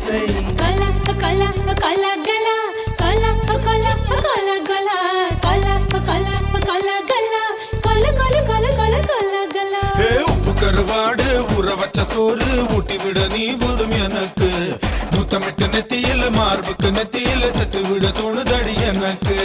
கலா கலா கலா கலா கலா கலா கலா கலா கலா கலா கலா கலா கல கல கல கல கலா கலா உப்பு கருவாடு ஊற வச்ச சோறு ஊட்டி விட நீ போதும் எனக்கு முத்தமிட்டு நெத்தியில மார்புக்கு நெத்தியில சத்து விட தோணுதடி எனக்கு